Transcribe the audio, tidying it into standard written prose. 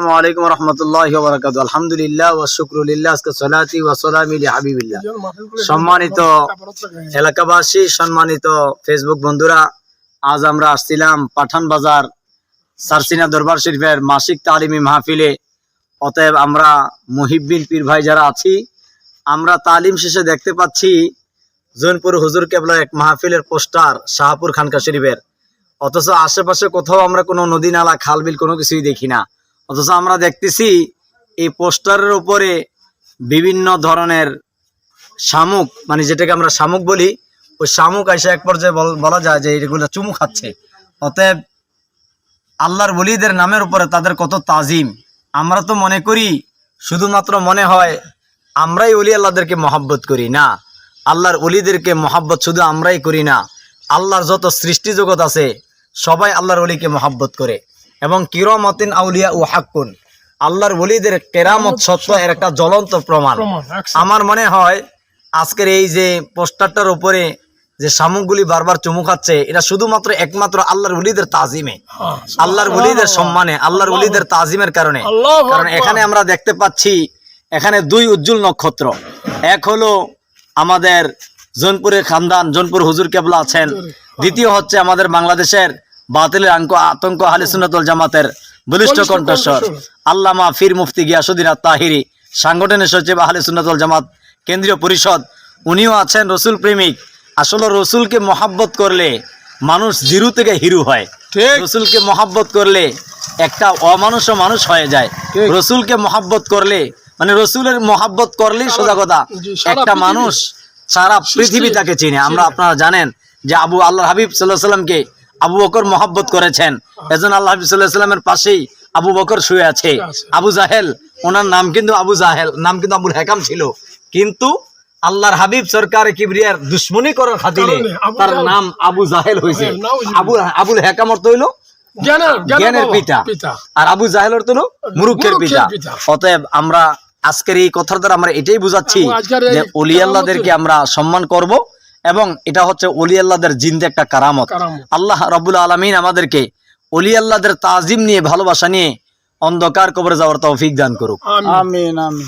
আসসালামু আলাইকুম ওয়া রাহমাতুল্লাহি ওয়া বারাকাতুহু। আলহামদুলিল্লাহ ওয়া শুকরুলিল্লাহ, আজকে সালাতি ওয়া সালামি লি হাবিবিল্লাহ। সম্মানিত এলাকাবাসী, সম্মানিত ফেসবুক বন্ধুরা, আজ আমরা আসছিলাম পাঠান বাজার সারসিনা দরবার শরীফের মাসিক তালিমি মাহফিলে। অতএব আমরা মুহিব্বিন পীর ভাই যারা আছি, আমরা তালিম শেষে দেখতে পাচ্ছি জৈনপুর হুজুর কেবলা এক মাহফিলের পোস্টার শাহপুর খানকা শরীফের। অথচ আশেপাশে কোথাও আমরা কোনো নদী নালা খালবিল কোনো কিছুই দেখি না। অথচ আমরা দেখতেছি এই পোস্টারের উপরে বিভিন্ন ধরনের শামুক, মানে যেটাকে আমরা শামুক বলি, ওই শামুক এসে এক পর্যায়ে বলা যায় যে এগুলো চুমু খাচ্ছে। অতএব আল্লাহর ওলিদের নামের উপরে তাদের কত তাজিম। আমরা তো মনে করি, শুধুমাত্র মনে হয় আমরাই ওলি আল্লাহদেরকে মহাব্বত করি না, আল্লাহর ওলিদেরকে মহাব্বত শুধু আমরাই করি না, আল্লাহর যত সৃষ্টি জগৎ আছে সবাই আল্লাহর ওলিকে মহাব্বত করে। এবং কিরামাতিন আউলিয়া ও হাক্কুন, আল্লাহর ওলিদের কেরামত সত্য এর একটা জ্বলন্ত প্রমাণ। আমার মনে হয় আজকের এই যে পোস্টারটার উপরে যে শামুকগুলি বারবার চুমু খাচ্ছে, এটা শুধুমাত্র একমাত্র আল্লাহর ওলিদের তাজিমে, আল্লাহর ওলিদের সম্মানে, আল্লাহর ওলিদের তাজিমের কারণে। কারণ এখানে আমরা দেখতে পাচ্ছি এখানে দুই উজ্জ্বল নক্ষত্র। এক হলো আমাদের জৌনপুরের খানদান, জৌনপুর হুজুর কেবলা আছেন। দ্বিতীয় হচ্ছে আমাদের বাংলাদেশের বাতিলের আতঙ্ক আহলে সুন্নাত ওয়াল জামাতের বলিষ্ঠ কণ্ঠস্বর আল্লামা ফির মুফতি গিয়াসউদ্দিন আত-তাহিরি, সাংগঠনিক সচিব আহলে সুন্নাত ওয়াল জামাত কেন্দ্রীয় পরিষদ। উনিও আছেন রসুল প্রেমিক। আসলে রসুলকে মহাব্বত করলে মানুষ জিরো থেকে হিরো হয়। রসুলকে মহাব্বত করলে একটা অমানুষও মানুষ হয়ে যায়। রসুলকে মহাব্বত করলে, মানে রসুলের মহাব্বত করলেই সোজা কথা, একটা মানুষ সারা পৃথিবী তাকে চিনে। আপনারা জানেন যে আল্লাহ হাবিব সাল্লাল্লাহু আলাইহি সাল্লামকে আবু বকর মহাব্বত করেছেন, এজন্য আল্লাহ হাবিব সাল্লাল্লাহু আলাইহি সাল্লামের পাশেই আবু বকর শুয়ে আছে। আবু জাহেল, ওনার নাম কিন্তু আবু জাহেল, নাম কিন্তু আবুল হেকাম ছিল, কিন্তু আল্লাহর হাবিব সরকার কিবরিয়ার দুশ্মনী করার খাতিরে তার নাম আবু জাহেল হয়েছে। আবুল হেকাম অর্থ হইল জ্ঞানের পিতা, আর আবু জাহেল অর্থ হলো মূর্খের পিতা। অতএব আমরা আজকের এই কথার দ্বারা আমরা এটাই বুঝাচ্ছি যে ওলি আল্লাহদেরকে আমরা সম্মান করব, এবং এটা হচ্ছে ওলি আল্লাহদের জিন্দে একটা কারামত। আল্লাহ রাব্বুল আলামিন আমাদেরকে ওলি আল্লাহদের তাজিম নিয়ে, ভালোবাসা নিয়ে অন্ধকার কবরে যাওয়ার তৌফিক দান করুক। আমিন আমিন।